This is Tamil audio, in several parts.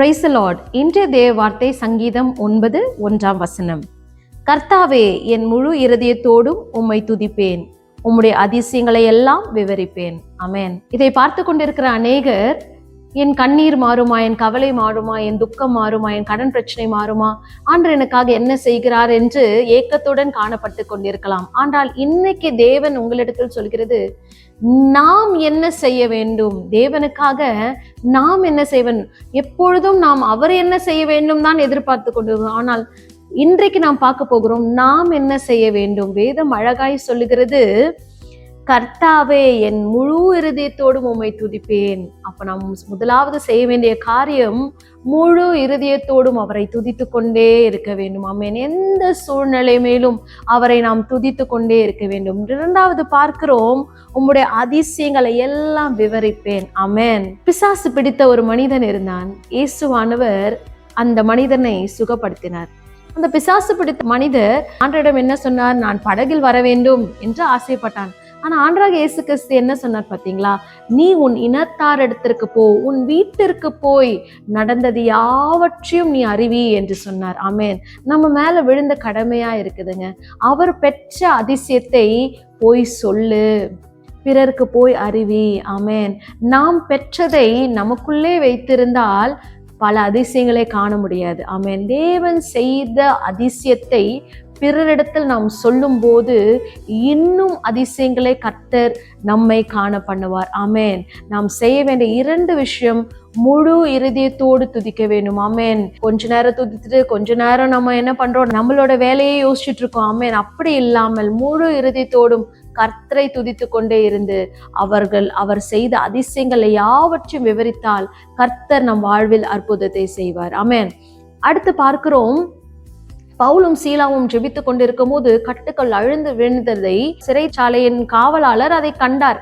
Praise the Lord. இன்றைய தேவ வார்த்தை சங்கீதம் 9:1. கர்த்தாவே, என் முழு இருதயத்தோடும் உம்மை துதிப்பேன், உம்முடைய அதிசயங்களை எல்லாம் விவரிப்பேன். ஆமென். இதை பார்த்து கொண்டிருக்கிற அநேகர், என் கண்ணீர் மாறுமா, என் கவலை மாறுமா, என் துக்கம் மாறுமா, என் கடன் பிரச்சனை மாறுமா, ஆண்டவர் எனக்காக என்ன செய்கிறார் என்று ஏக்கத்துடன் காணப்பட்டு கொண்டிருக்கலாம். ஆனால் இன்னைக்கு தேவன் உங்களிடத்தில் சொல்கிறது, நாம் என்ன செய்ய வேண்டும், தேவனுக்காக நாம் என்ன செய்ய வேண்டும். எப்பொழுதும் நாம் அவர் என்ன செய்ய வேண்டும் தான் எதிர்பார்த்து கொண்டிருக்கிறோம். ஆனால் இன்றைக்கு நாம் பார்க்க போகிறோம், நாம் என்ன செய்ய வேண்டும். வேதம் அழகாய் சொல்லுகிறது, கர்த்தாவே, என் முழு இருதயத்தோடும் உம்மை துதிப்பேன். அப்ப நாம் முதலாவது செய்ய வேண்டிய காரியம், முழு இருதயத்தோடும் அவரை துதித்து கொண்டே இருக்க வேண்டும். ஆமென். எந்த சூழ்நிலை மேலும் அவரை நாம் துதித்து கொண்டே இருக்க வேண்டும். இரண்டாவது பார்க்கிறோம், உம்முடைய அதிசயங்களை எல்லாம் விவரிப்பேன். ஆமென். பிசாசு பிடித்த ஒரு மனிதன் இருந்தான். இயேசுவானவர் அந்த மனிதனை சுகப்படுத்தினார். அந்த பிசாசு பிடித்த மனிதர் ஆண்டவரிடம் என்ன சொன்னார்? நான் படகில் வர வேண்டும் என்று ஆசைப்பட்டான். ஆனா ஆண்டவராகிய இயேசு கிறிஸ்து என்ன சொன்னார் பார்த்தீங்களா? நீ உன் இனத்தார் இடத்திற்கு போ, உன் வீட்டிற்கு போய் நடந்தது யாவற்றையும் நீ அறிவி என்று சொன்னார். ஆமென். நம்ம மேல விழுந்த கடமையா இருக்குதுங்க. அவர் பெற்ற அதிசயத்தை போய் சொல்லு, பிறருக்கு போய் அறிவி. ஆமென். நாம் பெற்றதை நமக்குள்ளே வைத்திருந்தால் பல அதிசயங்களை காண முடியாது. ஆமென். தேவன் செய்த அதிசயத்தை பிறரிடத்தில் நாம் சொல்லும் போது இன்னும் அதிசயங்களை கர்த்தர் நம்மை காண பண்ணுவார். ஆமென். நாம் செய்ய வேண்டிய 2 விஷயம், முழு இருதயத்தோடு துதிக்க வேண்டும். ஆமென். கொஞ்ச நேரம் துதித்துட்டு கொஞ்ச நேரம் நம்ம என்ன பண்றோம், நம்மளோட வேலையை யோசிச்சுட்டு இருக்கோம். ஆமென். அப்படி இல்லாமல் முழு இருதயத்தோடும் கர்த்தரை துதித்து கொண்டே இருந்து அவர் செய்த அதிசயங்களை யாவற்றையும் விவரித்தால் கர்த்தர் நம் வாழ்வில் அற்புதத்தை செய்வார். ஆமென். அடுத்து பார்க்கிறோம், பவுலும் சீலாவும் ஜெபித்து கொண்டிருக்கும் போது கட்டுக்கள் அழுந்து விழுந்ததை சிறைச்சாலையின் காவலாளர் அதை கண்டார்.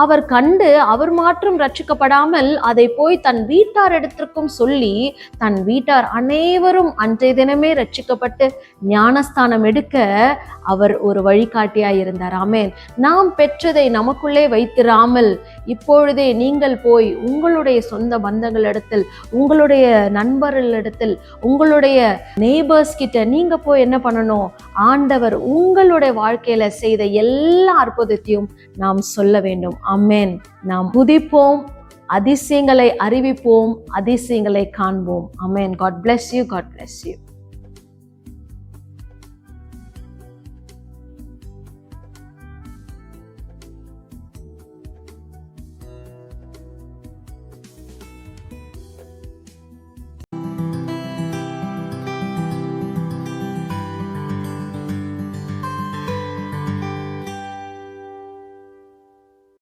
அவர் கண்டு அவர் மாற்றம் ரட்சிக்கப்படாமல் அதை போய் தன் வீட்டாரிடத்திற்கும் சொல்லி, தன் வீட்டார் அனைவரும் அன்றைய தினமே ரட்சிக்கப்பட்டு ஞானஸ்தானம் எடுக்க அவர் ஒரு வழிகாட்டியாய் இருந்தார். ஆமென். நாம் பெற்றதை நமக்குள்ளே வைத்திராமல் இப்பொழுதே நீங்கள் போய் உங்களுடைய சொந்த பந்தங்களிடத்தில், உங்களுடைய நண்பர்களிடத்தில், உங்களுடைய நெய்பர்ஸ் கிட்ட நீங்க போய் என்ன பண்ணணும்? ஆண்டவர் உங்களுடைய வாழ்க்கையில செய்த எல்லா அற்புதத்தையும் நாம் சொல்ல வேண்டும். ஆமென். நாம் துதிப்போம், அதிசயங்களை அறிவிப்போம், அதிசயங்களை காண்போம். ஆமென். God bless you. God bless you.